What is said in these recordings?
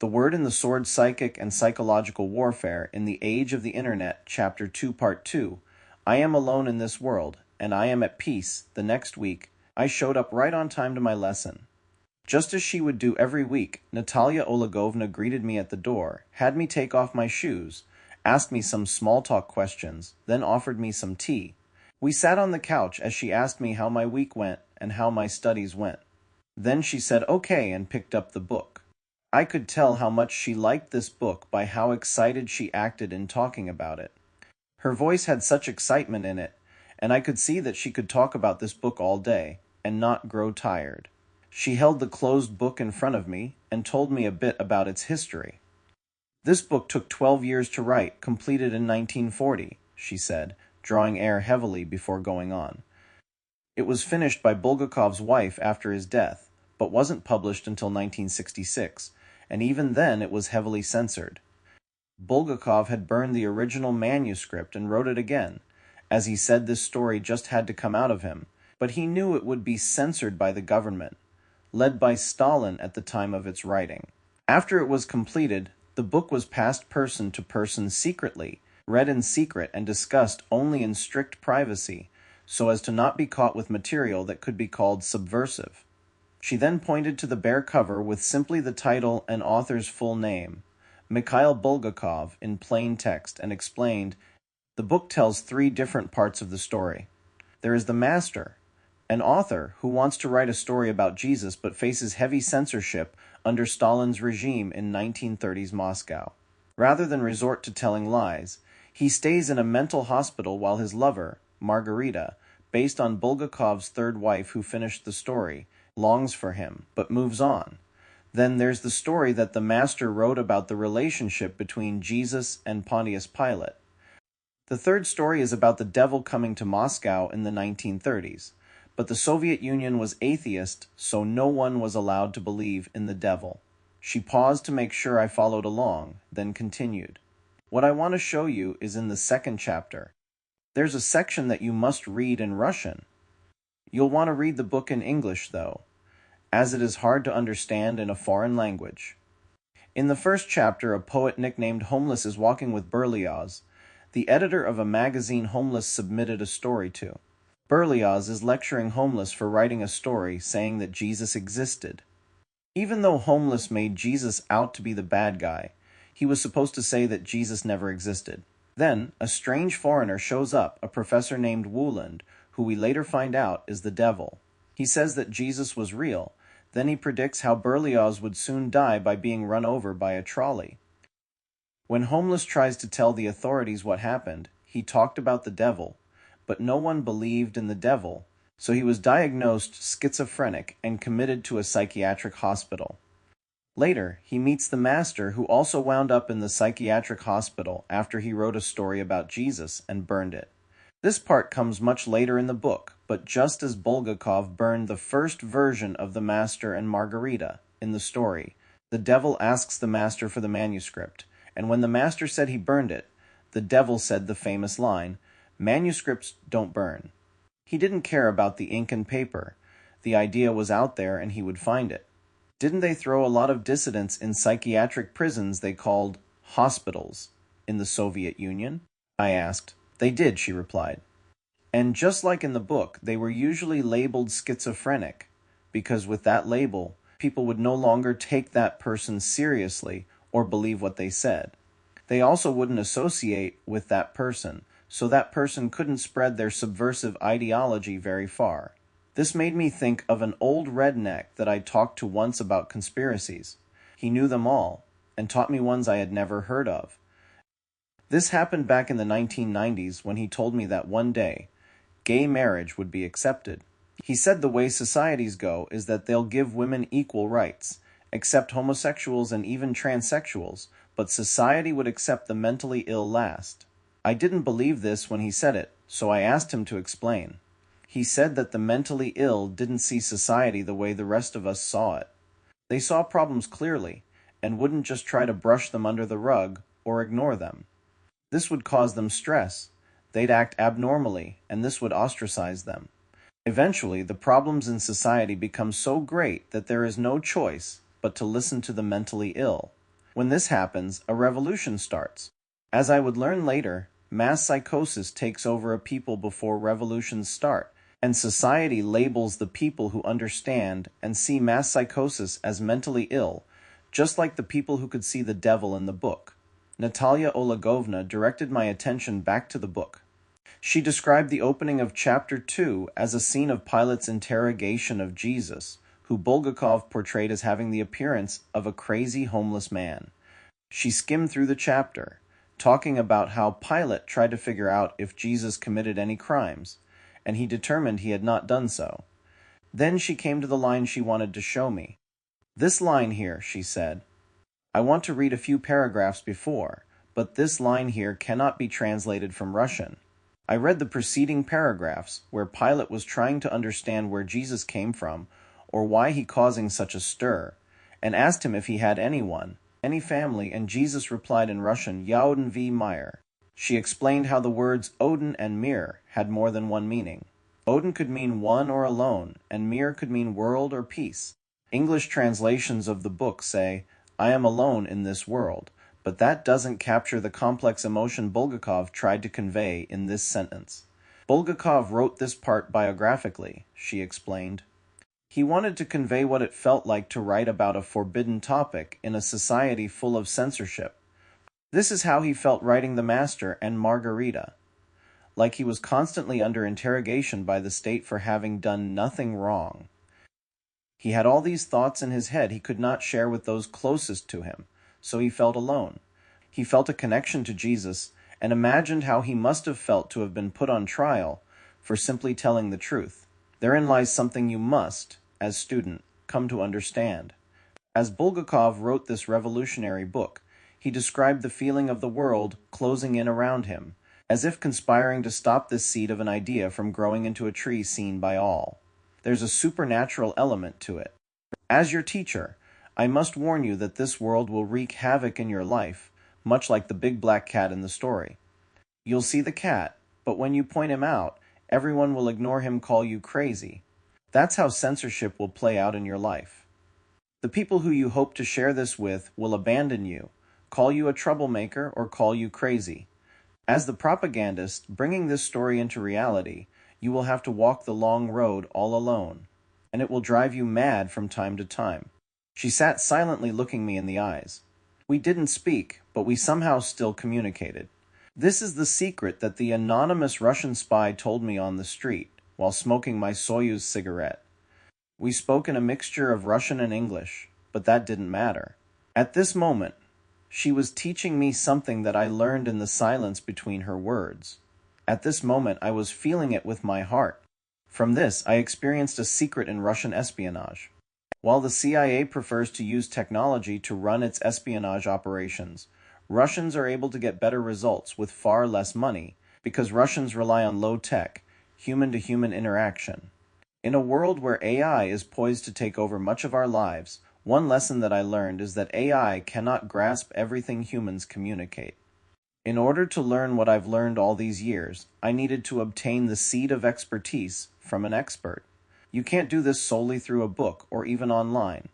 The Word and the Sword: Psychic and Psychological Warfare in the Age of the Internet, Chapter 2, Part 2. I am alone in this world, and I am at peace. The next week, I showed up right on time to my lesson. Just as she would do every week, Natalia Olegovna greeted me at the door, had me take off my shoes, asked me some small talk questions, then offered me some tea. We sat on the couch as she asked me how my week went and how my studies went. Then she said okay and picked up the book. I could tell how much she liked this book by how excited she acted in talking about it. Her voice had such excitement in it, and I could see that she could talk about this book all day and not grow tired. She held the closed book in front of me and told me a bit about its history. This book took 12 years to write, completed in 1940, she said, drawing air heavily before going on. It was finished by Bulgakov's wife after his death, but wasn't published until 1966, and even then it was heavily censored. Bulgakov had burned the original manuscript and wrote it again, as he said this story just had to come out of him, but he knew it would be censored by the government, led by Stalin at the time of its writing. After it was completed, the book was passed person to person secretly, read in secret and discussed only in strict privacy, so as to not be caught with material that could be called subversive. She then pointed to the bare cover with simply the title and author's full name, Mikhail Bulgakov, in plain text, and explained, the book tells 3 different parts of the story. There is the master, an author who wants to write a story about Jesus but faces heavy censorship under Stalin's regime in 1930s Moscow. Rather than resort to telling lies, he stays in a mental hospital while his lover, Margarita, based on Bulgakov's third wife who finished the story, longs for him, but moves on. Then there's the story that the master wrote about the relationship between Jesus and Pontius Pilate. The third story is about the devil coming to Moscow in the 1930s, but the Soviet Union was atheist, so no one was allowed to believe in the devil. She paused to make sure I followed along, then continued. What I want to show you is in the second chapter. There's a section that you must read in Russian. You'll want to read the book in English, though, as it is hard to understand in a foreign language. In the first chapter, a poet nicknamed Homeless is walking with Berlioz, the editor of a magazine Homeless submitted a story to. Berlioz is lecturing Homeless for writing a story saying that Jesus existed. Even though Homeless made Jesus out to be the bad guy, he was supposed to say that Jesus never existed. Then, a strange foreigner shows up, a professor named Wooland, who we later find out is the devil. He says that Jesus was real. Then he predicts how Berlioz would soon die by being run over by a trolley. When Homeless tries to tell the authorities what happened, he talked about the devil, but no one believed in the devil, so he was diagnosed schizophrenic and committed to a psychiatric hospital. Later, he meets the master who also wound up in the psychiatric hospital after he wrote a story about Jesus and burned it. This part comes much later in the book, but just as Bulgakov burned the first version of the Master and Margarita in the story, the devil asks the master for the manuscript, and when the master said he burned it, the devil said the famous line, "Manuscripts don't burn." He didn't care about the ink and paper. The idea was out there and he would find it. Didn't they throw a lot of dissidents in psychiatric prisons they called hospitals in the Soviet Union? I asked. They did, she replied. And just like in the book, they were usually labeled schizophrenic, because with that label, people would no longer take that person seriously or believe what they said. They also wouldn't associate with that person, so that person couldn't spread their subversive ideology very far. This made me think of an old redneck that I talked to once about conspiracies. He knew them all, and taught me ones I had never heard of. This happened back in the 1990s when he told me that one day, gay marriage would be accepted. He said the way societies go is that they'll give women equal rights, accept homosexuals and even transsexuals, but society would accept the mentally ill last. I didn't believe this when he said it, so I asked him to explain. He said that the mentally ill didn't see society the way the rest of us saw it. They saw problems clearly, and wouldn't just try to brush them under the rug or ignore them. This would cause them stress. They'd act abnormally, and this would ostracize them. Eventually, the problems in society become so great that there is no choice but to listen to the mentally ill. When this happens, a revolution starts. As I would learn later, mass psychosis takes over a people before revolutions start, and society labels the people who understand and see mass psychosis as mentally ill, just like the people who could see the devil in the book. Natalia Olagovna directed my attention back to the book. She described the opening of chapter 2 as a scene of Pilate's interrogation of Jesus, who Bulgakov portrayed as having the appearance of a crazy homeless man. She skimmed through the chapter, talking about how Pilate tried to figure out if Jesus committed any crimes, and he determined he had not done so. Then she came to the line she wanted to show me. "This line here," she said. "I want to read a few paragraphs before, but this line here cannot be translated from Russian." I read the preceding paragraphs, where Pilate was trying to understand where Jesus came from, or why he causing such a stir, and asked him if he had anyone, any family, and Jesus replied in Russian, "Ya Odin v Mir." She explained how the words Odin and Mir had more than one meaning. Odin could mean one or alone, and Mir could mean world or peace. English translations of the book say, "I am alone in this world," but that doesn't capture the complex emotion Bulgakov tried to convey in this sentence. Bulgakov wrote this part biographically, she explained. He wanted to convey what it felt like to write about a forbidden topic in a society full of censorship. This is how he felt writing The Master and Margarita, like he was constantly under interrogation by the state for having done nothing wrong. He had all these thoughts in his head he could not share with those closest to him, so he felt alone. He felt a connection to Jesus and imagined how he must have felt to have been put on trial for simply telling the truth. Therein lies something you must, as student, come to understand. As Bulgakov wrote this revolutionary book, he described the feeling of the world closing in around him, as if conspiring to stop this seed of an idea from growing into a tree seen by all. There's a supernatural element to it. As your teacher, I must warn you that this world will wreak havoc in your life, much like the big black cat in the story. You'll see the cat, but when you point him out, everyone will ignore him, call you crazy. That's how censorship will play out in your life. The people who you hope to share this with will abandon you, call you a troublemaker, or call you crazy. As the propagandist bringing this story into reality, you will have to walk the long road all alone, and it will drive you mad from time to time. She sat silently looking me in the eyes. We didn't speak, but we somehow still communicated. This is the secret that the anonymous Russian spy told me on the street, while smoking my Soyuz cigarette. We spoke in a mixture of Russian and English, but that didn't matter. At this moment, she was teaching me something that I learned in the silence between her words. At this moment, I was feeling it with my heart. From this, I experienced a secret in Russian espionage. While the CIA prefers to use technology to run its espionage operations, Russians are able to get better results with far less money because Russians rely on low-tech, human-to-human interaction. In a world where AI is poised to take over much of our lives, one lesson that I learned is that AI cannot grasp everything humans communicate. In order to learn what I've learned all these years, I needed to obtain the seed of expertise from an expert. You can't do this solely through a book or even online.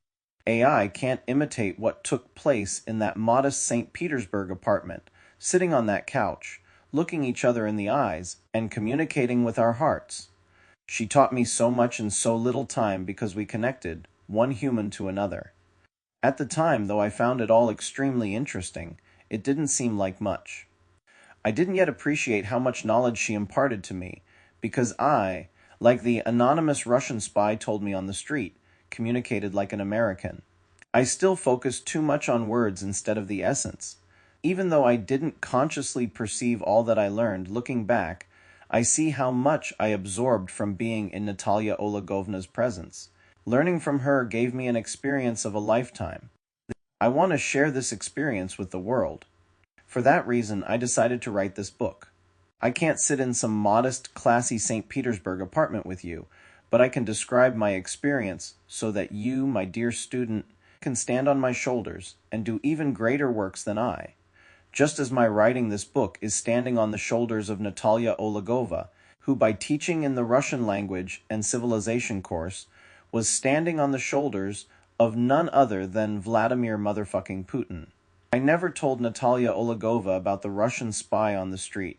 AI can't imitate what took place in that modest St. Petersburg apartment, sitting on that couch, looking each other in the eyes, and communicating with our hearts. She taught me so much in so little time because we connected, one human to another. At the time, though I found it all extremely interesting, it didn't seem like much. I didn't yet appreciate how much knowledge she imparted to me, because I, like the anonymous Russian spy told me on the street, communicated like an American. I still focused too much on words instead of the essence. Even though I didn't consciously perceive all that I learned, looking back, I see how much I absorbed from being in Natalia Olagovna's presence. Learning from her gave me an experience of a lifetime. I want to share this experience with the world. For that reason, I decided to write this book. I can't sit in some modest, classy St. Petersburg apartment with you, but I can describe my experience so that you, my dear student, can stand on my shoulders and do even greater works than I. Just as my writing this book is standing on the shoulders of Natalia Olagova, who by teaching in the Russian language and civilization course was standing on the shoulders of none other than Vladimir motherfucking Putin. I never told Natalia Olegova about the Russian spy on the street.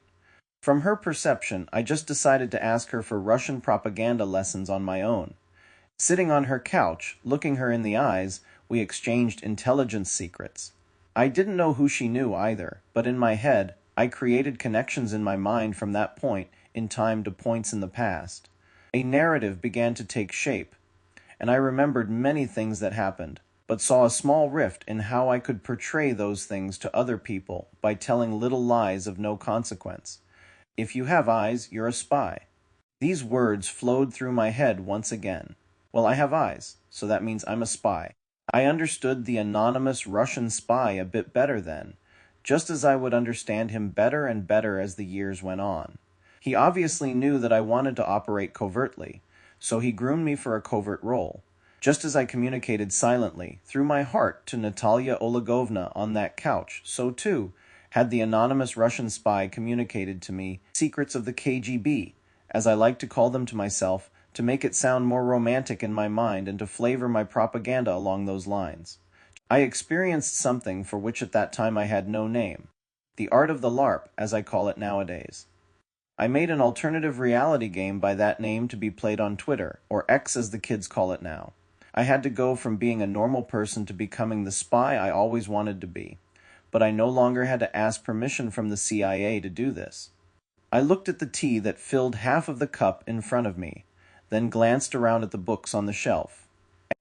From her perception, I just decided to ask her for Russian propaganda lessons on my own. Sitting on her couch, looking her in the eyes, we exchanged intelligence secrets. I didn't know who she knew either, but in my head, I created connections in my mind from that point in time to points in the past. A narrative began to take shape, and I remembered many things that happened, but saw a small rift in how I could portray those things to other people by telling little lies of no consequence. If you have eyes, you're a spy. These words flowed through my head once again. Well, I have eyes, so that means I'm a spy. I understood the anonymous Russian spy a bit better then, just as I would understand him better and better as the years went on. He obviously knew that I wanted to operate covertly, so he groomed me for a covert role. Just as I communicated silently, through my heart, to Natalia Olegovna on that couch, so too had the anonymous Russian spy communicated to me secrets of the KGB, as I like to call them to myself, to make it sound more romantic in my mind and to flavor my propaganda along those lines. I experienced something for which at that time I had no name, the art of the LARP, as I call it nowadays. I made an alternative reality game by that name to be played on Twitter, or X as the kids call it now. I had to go from being a normal person to becoming the spy I always wanted to be, but I no longer had to ask permission from the CIA to do this. I looked at the tea that filled half of the cup in front of me, then glanced around at the books on the shelf.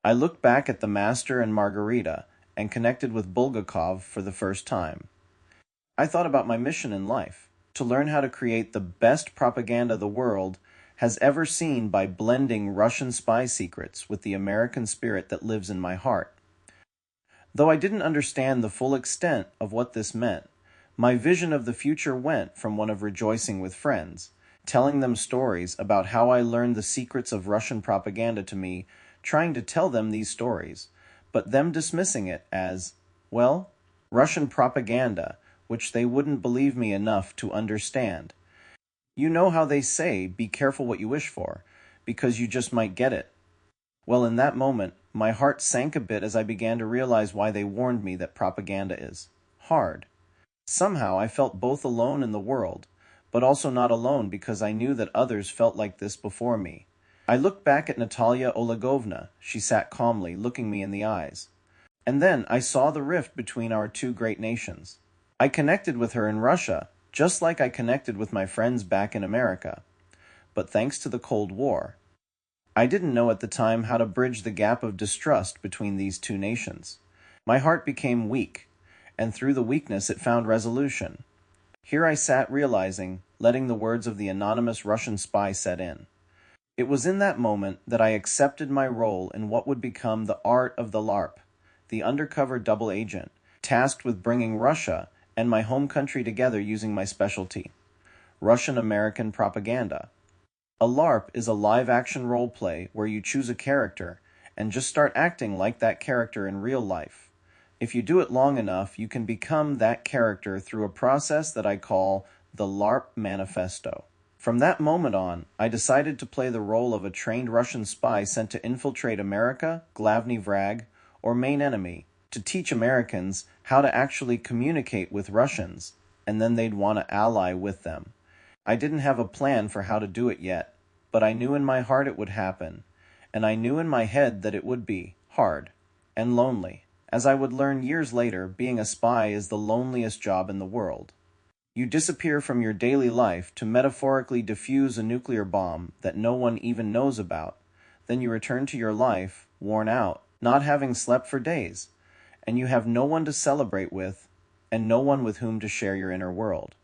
I looked back at the Master and Margarita, and connected with Bulgakov for the first time. I thought about my mission in life, to learn how to create the best propaganda the world has ever seen by blending Russian spy secrets with the American spirit that lives in my heart. Though I didn't understand the full extent of what this meant, my vision of the future went from one of rejoicing with friends, telling them stories about how I learned the secrets of Russian propaganda to me, trying to tell them these stories, but them dismissing it as, well, Russian propaganda, which they wouldn't believe me enough to understand. You know how they say, be careful what you wish for, because you just might get it. Well, in that moment, my heart sank a bit as I began to realize why they warned me that propaganda is hard. Somehow I felt both alone in the world, but also not alone because I knew that others felt like this before me. I looked back at Natalia Olegovna. She sat calmly, looking me in the eyes. And then I saw the rift between our two great nations. I connected with her in Russia, just like I connected with my friends back in America. But thanks to the Cold War, I didn't know at the time how to bridge the gap of distrust between these two nations. My heart became weak, and through the weakness it found resolution. Here I sat realizing, letting the words of the anonymous Russian spy set in. It was in that moment that I accepted my role in what would become the art of the LARP, the undercover double agent, tasked with bringing Russia and my home country together using my specialty, Russian-American propaganda. A LARP is a live-action role-play where you choose a character and just start acting like that character in real life. If you do it long enough, you can become that character through a process that I call the LARP Manifesto. From that moment on, I decided to play the role of a trained Russian spy sent to infiltrate America, Glavny Vrag, or main enemy, to teach Americans how to actually communicate with Russians, and then they'd want to ally with them. I didn't have a plan for how to do it yet, but I knew in my heart it would happen, and I knew in my head that it would be hard and lonely. As I would learn years later, being a spy is the loneliest job in the world. You disappear from your daily life to metaphorically defuse a nuclear bomb that no one even knows about. Then you return to your life, worn out, not having slept for days, and you have no one to celebrate with, and no one with whom to share your inner world.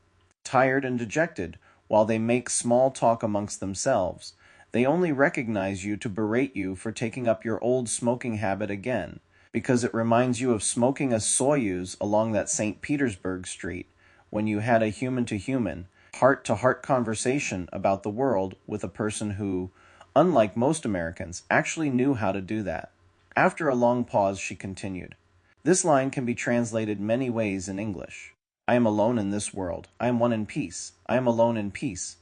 Tired and dejected, while they make small talk amongst themselves, they only recognize you to berate you for taking up your old smoking habit again, because it reminds you of smoking a Soyuz along that St. Petersburg street, when you had a human-to-human, heart-to-heart conversation about the world with a person who, unlike most Americans, actually knew how to do that. After a long pause, she continued, "This line can be translated many ways in English. I am alone in this world. I am one in peace. I am alone in peace.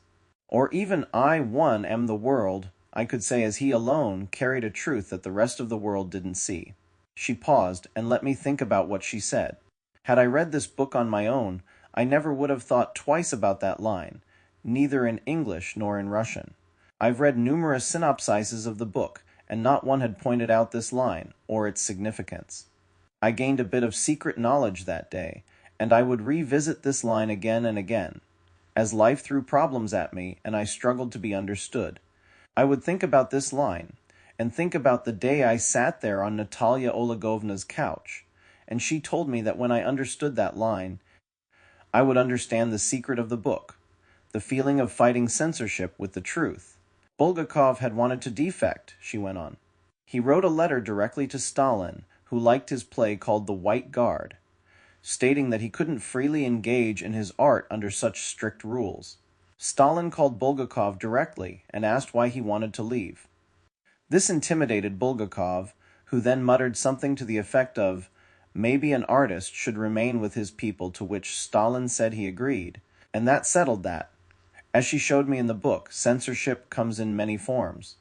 Or even I one am the world, I could say as he alone carried a truth that the rest of the world didn't see." She paused and let me think about what she said. Had I read this book on my own, I never would have thought twice about that line, neither in English nor in Russian. I've read numerous synopsises of the book, and not one had pointed out this line, or its significance. I gained a bit of secret knowledge that day, and I would revisit this line again and again, as life threw problems at me and I struggled to be understood. I would think about this line, and think about the day I sat there on Natalia Olegovna's couch, and she told me that when I understood that line, I would understand the secret of the book, the feeling of fighting censorship with the truth. Bulgakov had wanted to defect, she went on. He wrote a letter directly to Stalin, who liked his play called The White Guard, stating that he couldn't freely engage in his art under such strict rules. Stalin called Bulgakov directly and asked why he wanted to leave. This intimidated Bulgakov, who then muttered something to the effect of, maybe an artist should remain with his people, to which Stalin said he agreed, and that settled that. As she showed me in the book, censorship comes in many forms.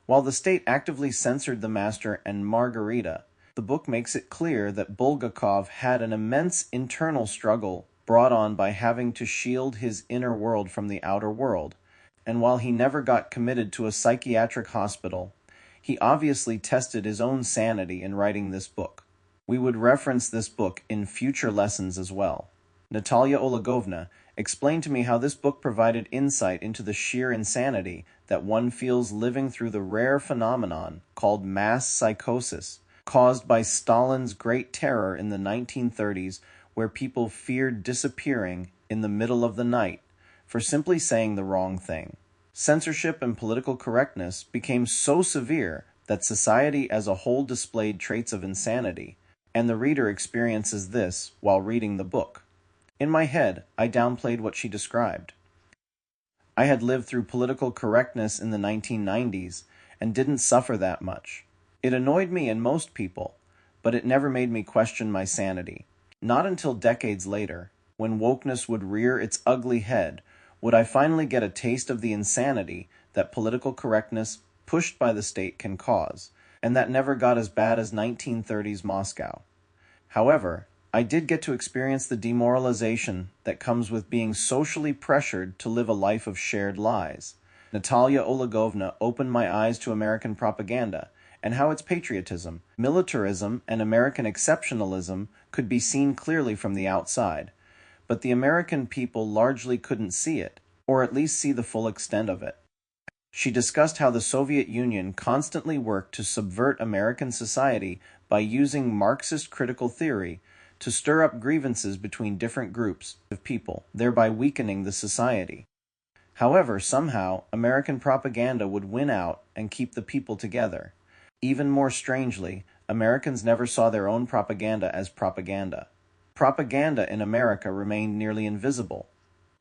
While the state actively censored the Master and Margarita, the book makes it clear that Bulgakov had an immense internal struggle brought on by having to shield his inner world from the outer world, and while he never got committed to a psychiatric hospital, he obviously tested his own sanity in writing this book. We would reference this book in future lessons as well. Natalia Olegovna explained to me how this book provided insight into the sheer insanity that one feels living through the rare phenomenon called mass psychosis, caused by Stalin's Great Terror in the 1930s, where people feared disappearing in the middle of the night for simply saying the wrong thing. Censorship and political correctness became so severe that society as a whole displayed traits of insanity, and the reader experiences this while reading the book. In my head, I downplayed what she described. I had lived through political correctness in the 1990s and didn't suffer that much. It annoyed me and most people, but it never made me question my sanity. Not until decades later, when wokeness would rear its ugly head, would I finally get a taste of the insanity that political correctness pushed by the state can cause, and that never got as bad as 1930s Moscow. However, I did get to experience the demoralization that comes with being socially pressured to live a life of shared lies. Natalia Olegovna opened my eyes to American propaganda and how its patriotism, militarism, and American exceptionalism could be seen clearly from the outside, but the American people largely couldn't see it, or at least see the full extent of it. She discussed how the Soviet Union constantly worked to subvert American society by using Marxist critical theory to stir up grievances between different groups of people, thereby weakening the society. However, somehow, American propaganda would win out and keep the people together. Even more strangely, Americans never saw their own propaganda as propaganda. Propaganda in America remained nearly invisible.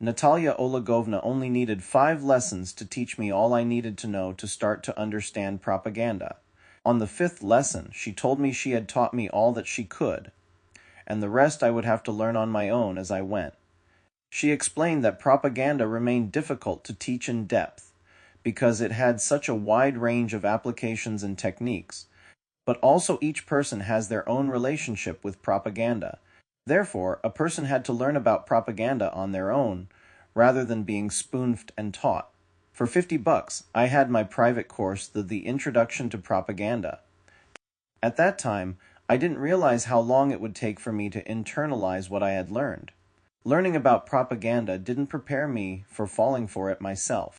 Natalia Olegovna only needed 5 lessons to teach me all I needed to know to start to understand propaganda. On the 5th lesson, she told me she had taught me all that she could, and the rest I would have to learn on my own as I went. She explained that propaganda remained difficult to teach in depth, because it had such a wide range of applications and techniques, but also each person has their own relationship with propaganda. Therefore, a person had to learn about propaganda on their own, rather than being spoon-fed and taught. For $50, I had my private course, the Introduction to Propaganda. At that time, I didn't realize how long it would take for me to internalize what I had learned. Learning about propaganda didn't prepare me for falling for it myself.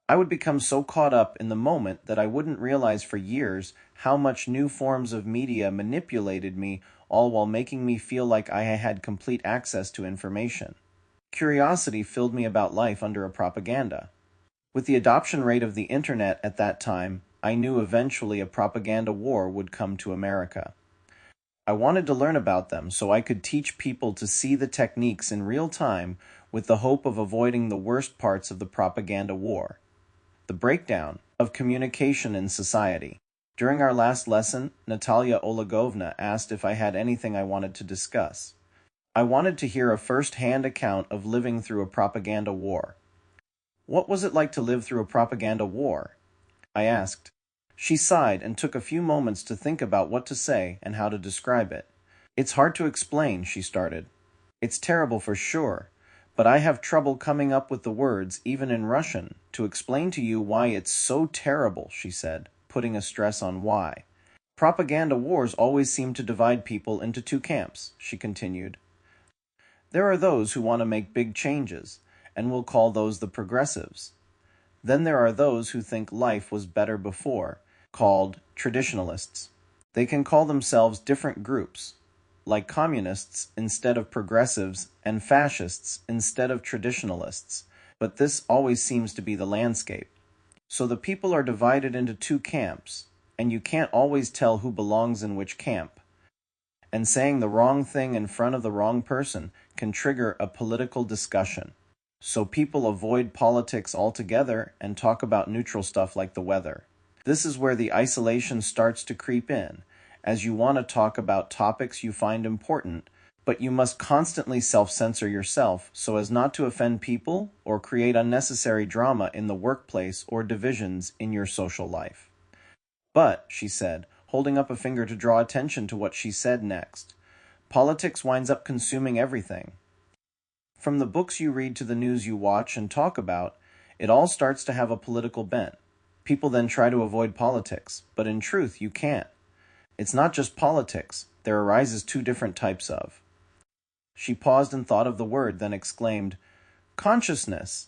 I would become so caught up in the moment that I wouldn't realize for years how much new forms of media manipulated me, all while making me feel like I had complete access to information. Curiosity filled me about life under a propaganda. With the adoption rate of the internet at that time, I knew eventually a propaganda war would come to America. I wanted to learn about them so I could teach people to see the techniques in real time with the hope of avoiding the worst parts of the propaganda war. The breakdown of communication in society. During our last lesson, Natalia Olegovna asked if I had anything I wanted to discuss. I wanted to hear a first-hand account of living through a propaganda war. What was it like to live through a propaganda war? I asked. She sighed and took a few moments to think about what to say and how to describe it. It's hard to explain, she started. It's terrible for sure, but I have trouble coming up with the words, even in Russian, to explain to you why it's so terrible, she said, putting a stress on why. Propaganda wars always seem to divide people into two camps, she continued. There are those who want to make big changes, and we'll call those the progressives. Then there are those who think life was better before, called traditionalists. They can call themselves different groups, like communists instead of progressives and fascists instead of traditionalists, but this always seems to be the landscape. So the people are divided into two camps, and you can't always tell who belongs in which camp. And saying the wrong thing in front of the wrong person can trigger a political discussion. So people avoid politics altogether and talk about neutral stuff like the weather. This is where the isolation starts to creep in, as you want to talk about topics you find important, but you must constantly self-censor yourself so as not to offend people or create unnecessary drama in the workplace or divisions in your social life. But, she said, holding up a finger to draw attention to what she said next, politics winds up consuming everything. From the books you read to the news you watch and talk about, it all starts to have a political bent. People then try to avoid politics, but in truth you can't. It's not just politics, there arises two different types of. She paused and thought of the word, then exclaimed, consciousness.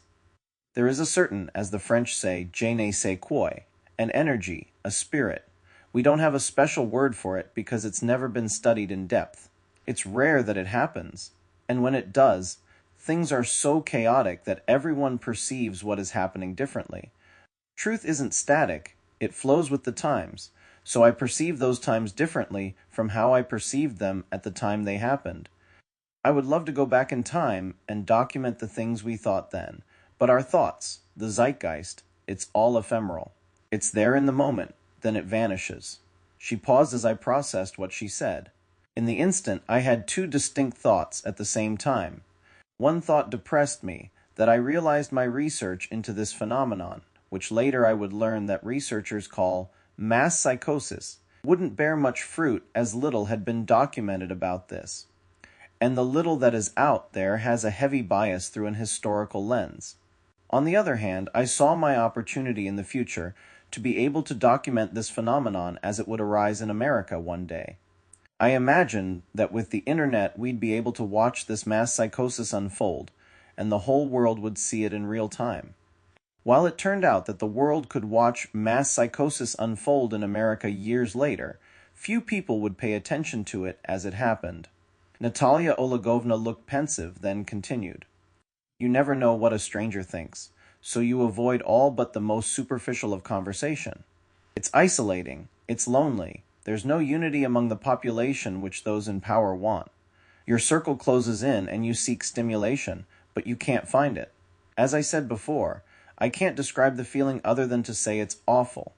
There is a certain, as the French say, je ne sais quoi, an energy, a spirit. We don't have a special word for it because it's never been studied in depth. It's rare that it happens, and when it does, things are so chaotic that everyone perceives what is happening differently. Truth isn't static, it flows with the times, so I perceive those times differently from how I perceived them at the time they happened. I would love to go back in time and document the things we thought then, but our thoughts, the zeitgeist, it's all ephemeral. It's there in the moment, then it vanishes. She paused as I processed what she said. In the instant, I had two distinct thoughts at the same time. One thought depressed me, that I realized my research into this phenomenon, which later I would learn that researchers call mass psychosis, wouldn't bear much fruit as little had been documented about this. And the little that is out there has a heavy bias through an historical lens. On the other hand, I saw my opportunity in the future to be able to document this phenomenon as it would arise in America one day. I imagined that with the internet we'd be able to watch this mass psychosis unfold, and the whole world would see it in real time. While it turned out that the world could watch mass psychosis unfold in America years later, few people would pay attention to it as it happened. Natalia Olegovna looked pensive, then continued. You never know what a stranger thinks, so you avoid all but the most superficial of conversation. It's isolating, it's lonely, there's no unity among the population which those in power want. Your circle closes in and you seek stimulation, but you can't find it. As I said before, I can't describe the feeling other than to say it's awful.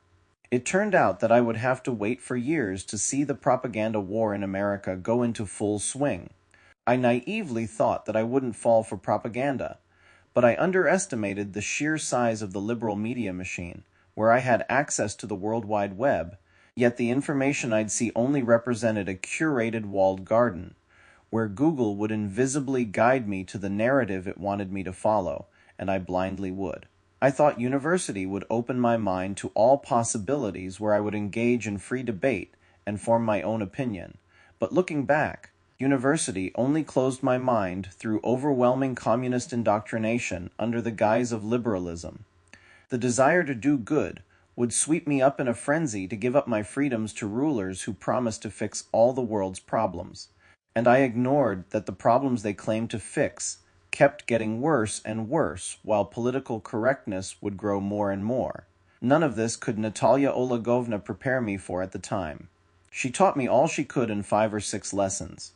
It turned out that I would have to wait for years to see the propaganda war in America go into full swing. I naively thought that I wouldn't fall for propaganda, but I underestimated the sheer size of the liberal media machine, where I had access to the World Wide Web, yet the information I'd see only represented a curated walled garden, where Google would invisibly guide me to the narrative it wanted me to follow, and I blindly would. I thought university would open my mind to all possibilities where I would engage in free debate and form my own opinion. But looking back, university only closed my mind through overwhelming communist indoctrination under the guise of liberalism. The desire to do good would sweep me up in a frenzy to give up my freedoms to rulers who promised to fix all the world's problems. And I ignored that the problems they claimed to fix kept getting worse and worse, while political correctness would grow more and more. None of this could Natalia Olegovna prepare me for at the time. She taught me all she could in 5 or 6 lessons.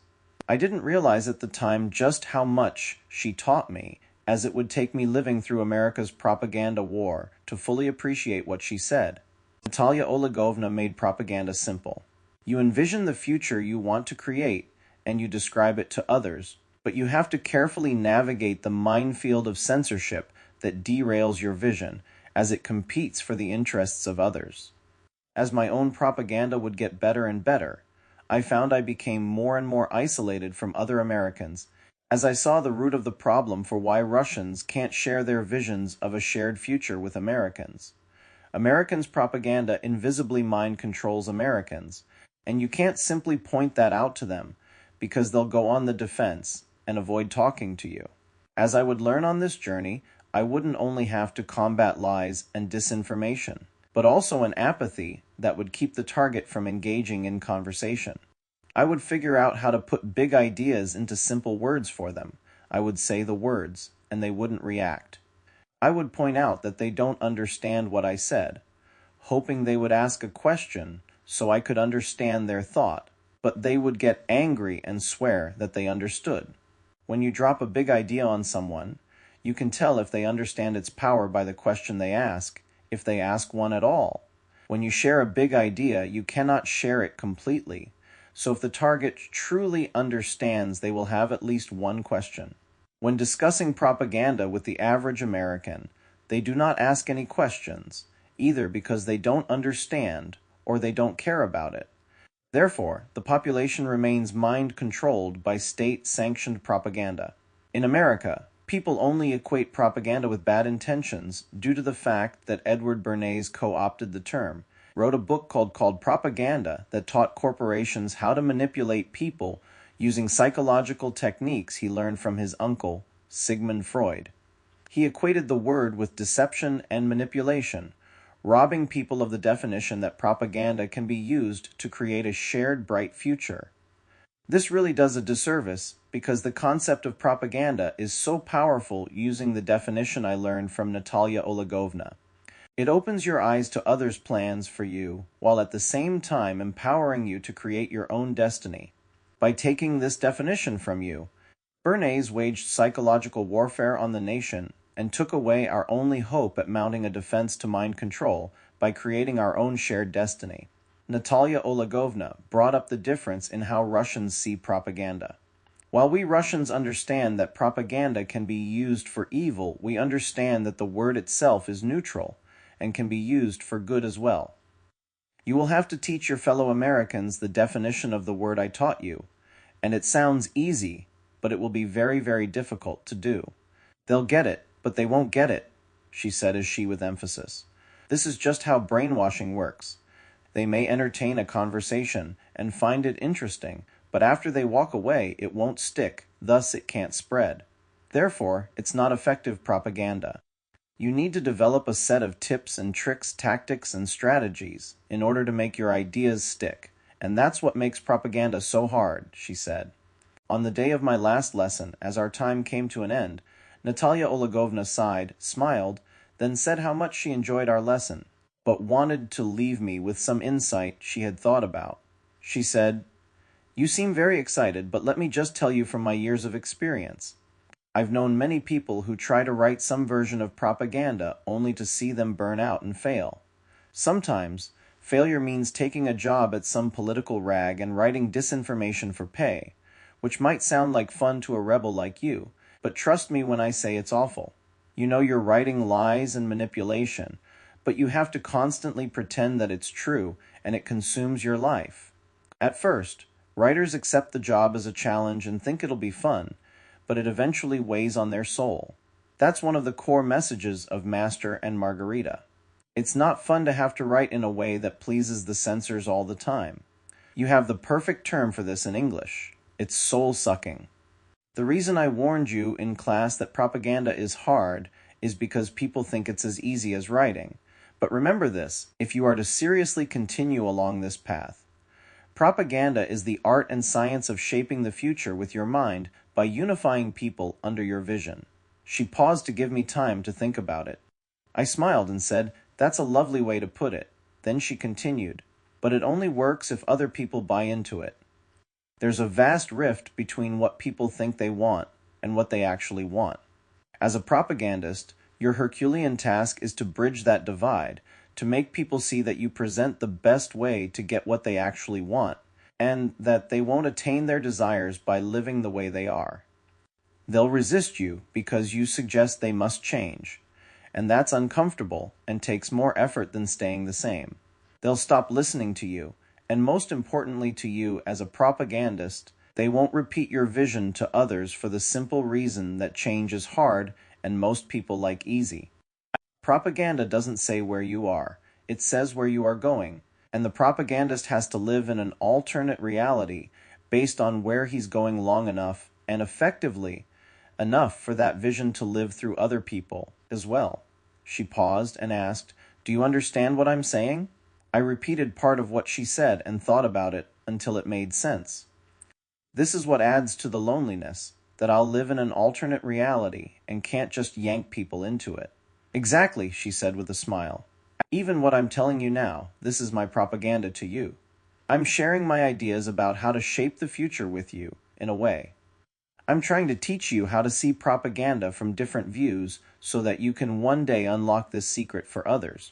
I didn't realize at the time just how much she taught me, as it would take me living through America's propaganda war to fully appreciate what she said. Natalia Olegovna made propaganda simple. You envision the future you want to create, and you describe it to others, but you have to carefully navigate the minefield of censorship that derails your vision, as it competes for the interests of others. As my own propaganda would get better and better, I found I became more and more isolated from other Americans, as I saw the root of the problem for why Russians can't share their visions of a shared future with Americans. Americans' propaganda invisibly mind controls Americans, and you can't simply point that out to them, because they'll go on the defense and avoid talking to you. As I would learn on this journey, I wouldn't only have to combat lies and disinformation, but also an apathy that would keep the target from engaging in conversation. I would figure out how to put big ideas into simple words for them. I would say the words, and they wouldn't react. I would point out that they don't understand what I said, hoping they would ask a question so I could understand their thought, but they would get angry and swear that they understood. When you drop a big idea on someone, you can tell if they understand its power by the question they ask, if they ask one at all. When you share a big idea, you cannot share it completely. So if the target truly understands, they will have at least one question. When discussing propaganda with the average American, they do not ask any questions, either because they don't understand or they don't care about it. Therefore, the population remains mind-controlled by state-sanctioned propaganda. In America, people only equate propaganda with bad intentions due to the fact that Edward Bernays co-opted the term, wrote a book called Propaganda that taught corporations how to manipulate people using psychological techniques he learned from his uncle, Sigmund Freud. He equated the word with deception and manipulation, robbing people of the definition that propaganda can be used to create a shared bright future. This really does a disservice because the concept of propaganda is so powerful using the definition I learned from Natalia Olegovna. It opens your eyes to others' plans for you while at the same time empowering you to create your own destiny. By taking this definition from you, Bernays waged psychological warfare on the nation and took away our only hope at mounting a defense to mind control by creating our own shared destiny. Natalia Olegovna brought up the difference in how Russians see propaganda. While we Russians understand that propaganda can be used for evil, we understand that the word itself is neutral and can be used for good as well. You will have to teach your fellow Americans the definition of the word I taught you, and it sounds easy, but it will be very, very difficult to do. They'll get it, but they won't get it, she said as she with emphasis. This is just how brainwashing works. They may entertain a conversation and find it interesting, but after they walk away, it won't stick, thus it can't spread. Therefore, it's not effective propaganda. You need to develop a set of tips and tricks, tactics, and strategies in order to make your ideas stick. And that's what makes propaganda so hard, she said. On the day of my last lesson, as our time came to an end, Natalia Olegovna sighed, smiled, then said how much she enjoyed our lesson, but wanted to leave me with some insight she had thought about. She said, "You seem very excited, but let me just tell you from my years of experience. I've known many people who try to write some version of propaganda only to see them burn out and fail. Sometimes, failure means taking a job at some political rag and writing disinformation for pay, which might sound like fun to a rebel like you, but trust me when I say it's awful. You know you're writing lies and manipulation, but you have to constantly pretend that it's true, and it consumes your life. At first, writers accept the job as a challenge and think it'll be fun, but it eventually weighs on their soul. That's one of the core messages of Master and Margarita. It's not fun to have to write in a way that pleases the censors all the time. You have the perfect term for this in English. It's soul-sucking. The reason I warned you in class that propaganda is hard is because people think it's as easy as writing. But remember this, if you are to seriously continue along this path. Propaganda is the art and science of shaping the future with your mind by unifying people under your vision. She paused to give me time to think about it. I smiled and said, "That's a lovely way to put it." Then she continued, "But it only works if other people buy into it. There's a vast rift between what people think they want and what they actually want. As a propagandist, your Herculean task is to bridge that divide, to make people see that you present the best way to get what they actually want, and that they won't attain their desires by living the way they are. They'll resist you because you suggest they must change, and that's uncomfortable and takes more effort than staying the same. They'll stop listening to you, And most importantly to you as a propagandist, they won't repeat your vision to others for the simple reason that change is hard and most people like easy. Propaganda doesn't say where you are, it says where you are going, and the propagandist has to live in an alternate reality based on where he's going long enough and effectively enough for that vision to live through other people as well. She paused and asked, "Do you understand what I'm saying?" I repeated part of what she said and thought about it until it made sense. This is what adds to the loneliness, that I'll live in an alternate reality and can't just yank people into it. Exactly, she said with a smile. Even what I'm telling you now, this is my propaganda to you. I'm sharing my ideas about how to shape the future with you, in a way. I'm trying to teach you how to see propaganda from different views so that you can one day unlock this secret for others.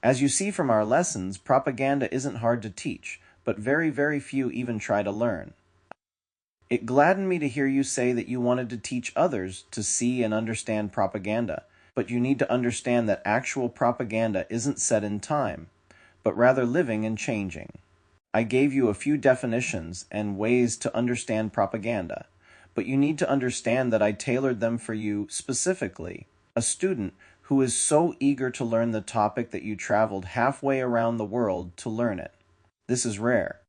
As you see from our lessons, propaganda isn't hard to teach, but very, very few even try to learn. It gladdened me to hear you say that you wanted to teach others to see and understand propaganda, but you need to understand that actual propaganda isn't set in time, but rather living and changing. I gave you a few definitions and ways to understand propaganda, but you need to understand that I tailored them for you specifically, a student who is so eager to learn the topic that you traveled halfway around the world to learn it. This is rare.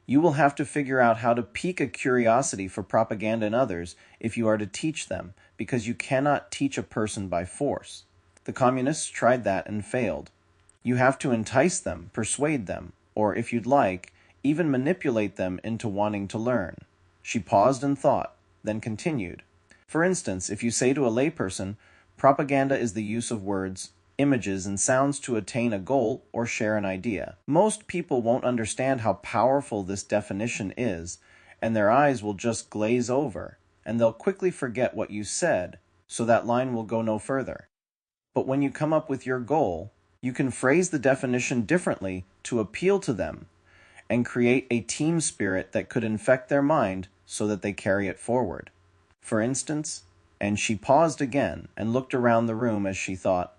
You will have to figure out how to pique a curiosity for propaganda in others if you are to teach them, because you cannot teach a person by force. The communists tried that and failed. You have to entice them, persuade them, or if you'd like, even manipulate them into wanting to learn. She paused and thought, then continued. For instance, if you say to a layperson, propaganda is the use of words, images, and sounds to attain a goal or share an idea. Most people won't understand how powerful this definition is, and their eyes will just glaze over, and they'll quickly forget what you said, so that line will go no further. But when you come up with your goal, you can phrase the definition differently to appeal to them and create a team spirit that could infect their mind so that they carry it forward. For instance, and she paused again and looked around the room as she thought,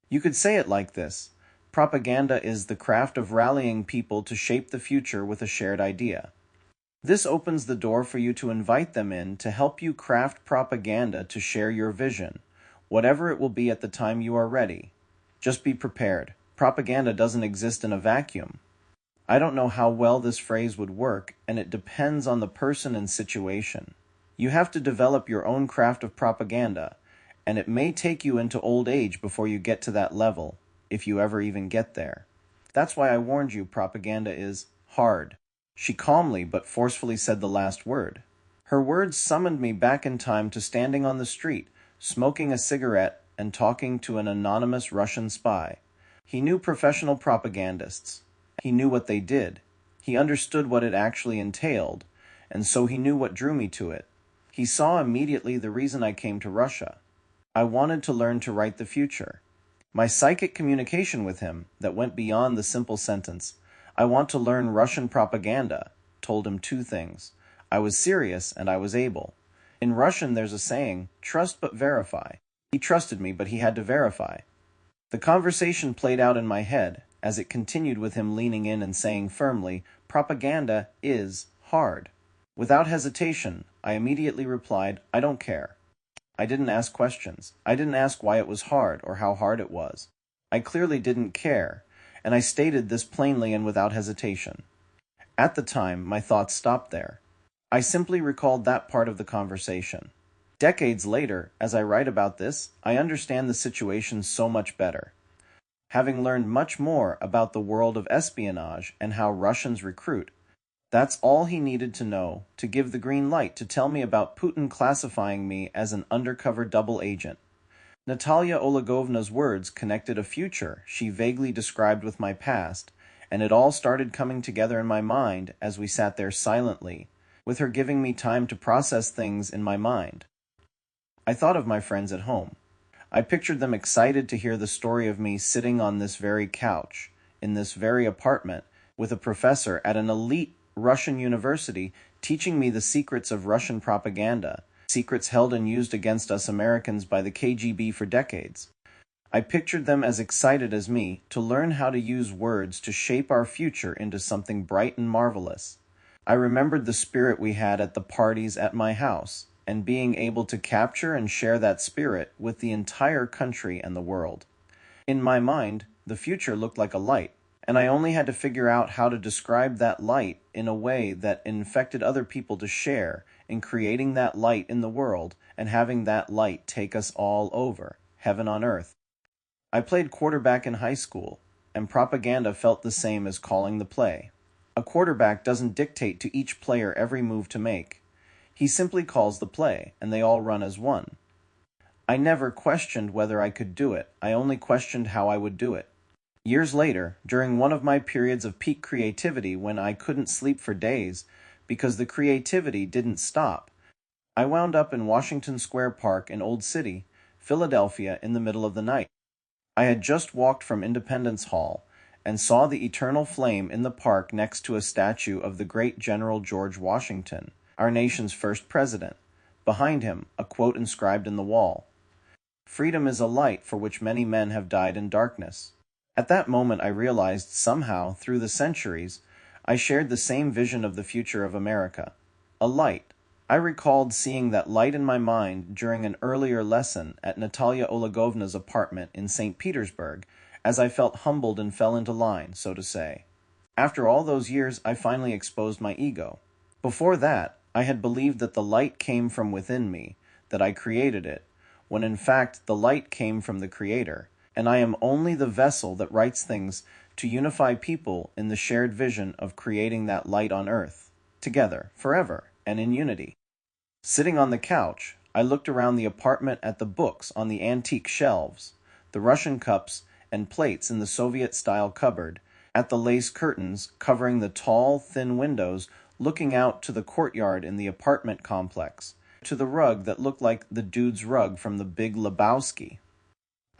you could say it like this: propaganda is the craft of rallying people to shape the future with a shared idea. This opens the door for you to invite them in to help you craft propaganda to share your vision, whatever it will be at the time you are ready. Just be prepared. Propaganda doesn't exist in a vacuum. I don't know how well this phrase would work, and it depends on the person and situation. You have to develop your own craft of propaganda, and it may take you into old age before you get to that level, if you ever even get there. That's why I warned you propaganda is hard. She calmly but forcefully said the last word. Her words summoned me back in time to standing on the street, smoking a cigarette and talking to an anonymous Russian spy. He knew professional propagandists. He knew what they did. He understood what it actually entailed, and so he knew what drew me to it. He saw immediately the reason I came to Russia. I wanted to learn to write the future. My psychic communication with him, that went beyond the simple sentence, "I want to learn Russian propaganda," told him two things. I was serious and I was able. In Russian there's a saying, trust but verify. He trusted me, but he had to verify. The conversation played out in my head, as it continued with him leaning in and saying firmly, propaganda is hard. Without hesitation, I immediately replied, I don't care. I didn't ask questions. I didn't ask why it was hard or how hard it was. I clearly didn't care, and I stated this plainly and without hesitation. At the time, my thoughts stopped there. I simply recalled that part of the conversation. Decades later, as I write about this, I understand the situation so much better. Having learned much more about the world of espionage and how Russians recruit, that's all he needed to know to give the green light to tell me about Putin classifying me as an undercover double agent. Natalia Olegovna's words connected a future she vaguely described with my past, and it all started coming together in my mind as we sat there silently, with her giving me time to process things in my mind. I thought of my friends at home. I pictured them excited to hear the story of me sitting on this very couch, in this very apartment, with a professor at an elite Russian university teaching me the secrets of Russian propaganda, secrets held and used against us Americans by the KGB for decades. I pictured them as excited as me to learn how to use words to shape our future into something bright and marvelous. I remembered the spirit we had at the parties at my house, and being able to capture and share that spirit with the entire country and the world. In my mind, the future looked like a light, and I only had to figure out how to describe that light in a way that infected other people to share in creating that light in the world and having that light take us all over, heaven on earth. I played quarterback in high school, and propaganda felt the same as calling the play. A quarterback doesn't dictate to each player every move to make. He simply calls the play, and they all run as one. I never questioned whether I could do it, I only questioned how I would do it. Years later, during one of my periods of peak creativity when I couldn't sleep for days because the creativity didn't stop, I wound up in Washington Square Park in Old City, Philadelphia in the middle of the night. I had just walked from Independence Hall and saw the eternal flame in the park next to a statue of the great General George Washington, our nation's first president. Behind him, a quote inscribed in the wall: "Freedom is a light for which many men have died in darkness." At that moment I realized somehow, through the centuries, I shared the same vision of the future of America. A light. I recalled seeing that light in my mind during an earlier lesson at Natalia Olegovna's apartment in St. Petersburg, as I felt humbled and fell into line, so to say. After all those years, I finally exposed my ego. Before that, I had believed that the light came from within me, that I created it, when in fact the light came from the Creator, and I am only the vessel that writes things to unify people in the shared vision of creating that light on earth, together, forever, and in unity. Sitting on the couch, I looked around the apartment at the books on the antique shelves, the Russian cups and plates in the Soviet-style cupboard, at the lace curtains covering the tall, thin windows looking out to the courtyard in the apartment complex, to the rug that looked like the dude's rug from The Big Lebowski.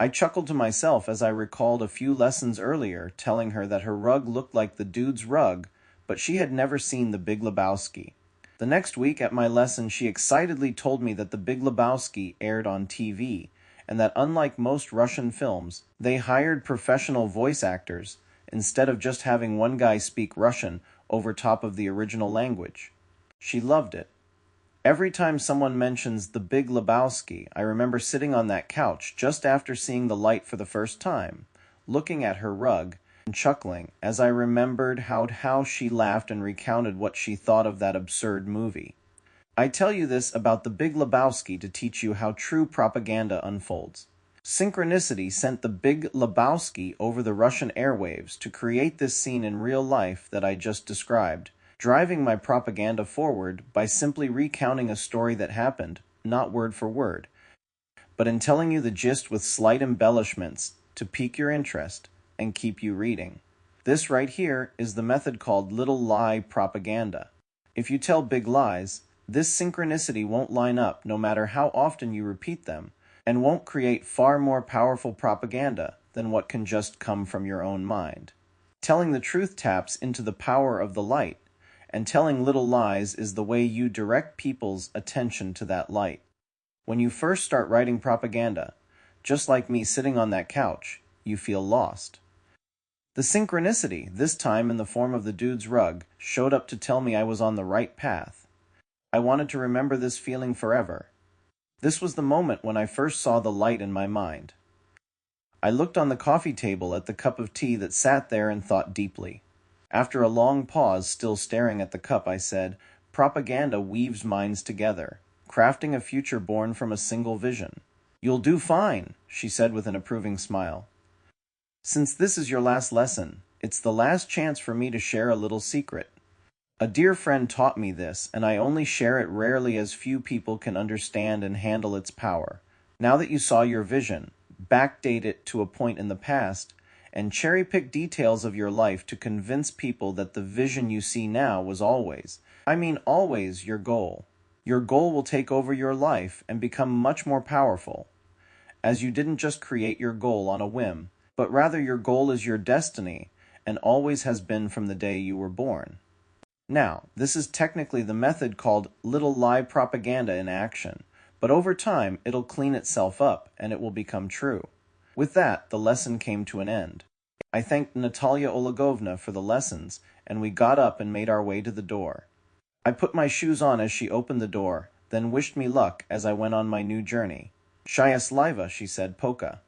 I chuckled to myself as I recalled a few lessons earlier telling her that her rug looked like the dude's rug, but she had never seen The Big Lebowski. The next week at my lesson, she excitedly told me that The Big Lebowski aired on TV, and that unlike most Russian films, they hired professional voice actors instead of just having one guy speak Russian over top of the original language. She loved it. Every time someone mentions The Big Lebowski, I remember sitting on that couch just after seeing the light for the first time, looking at her rug and chuckling as I remembered how she laughed and recounted what she thought of that absurd movie. I tell you this about The Big Lebowski to teach you how true propaganda unfolds. Synchronicity sent The Big Lebowski over the Russian airwaves to create this scene in real life that I just described, driving my propaganda forward by simply recounting a story that happened, not word for word, but in telling you the gist with slight embellishments to pique your interest and keep you reading. This right here is the method called little lie propaganda. If you tell big lies, this synchronicity won't line up no matter how often you repeat them, and won't create far more powerful propaganda than what can just come from your own mind. Telling the truth taps into the power of the light, and telling little lies is the way you direct people's attention to that light. When you first start writing propaganda, just like me sitting on that couch, you feel lost. The synchronicity, this time in the form of the dude's rug, showed up to tell me I was on the right path. I wanted to remember this feeling forever. This was the moment when I first saw the light in my mind. I looked on the coffee table at the cup of tea that sat there and thought deeply. After a long pause, still staring at the cup, I said, "Propaganda weaves minds together, crafting a future born from a single vision." "You'll do fine," she said with an approving smile. "Since this is your last lesson, it's the last chance for me to share a little secret. A dear friend taught me this, and I only share it rarely as few people can understand and handle its power. Now that you saw your vision, backdate it to a point in the past, and cherry-pick details of your life to convince people that the vision you see now was always, always, your goal. Your goal will take over your life and become much more powerful, as you didn't just create your goal on a whim, but rather your goal is your destiny and always has been from the day you were born." Now, this is technically the method called little lie propaganda in action, but over time it'll clean itself up and it will become true. With that, the lesson came to an end. I thanked Natalia Olegovna for the lessons, and we got up and made our way to the door. I put my shoes on as she opened the door, then wished me luck as I went on my new journey. Shayaslava, she said, Poka.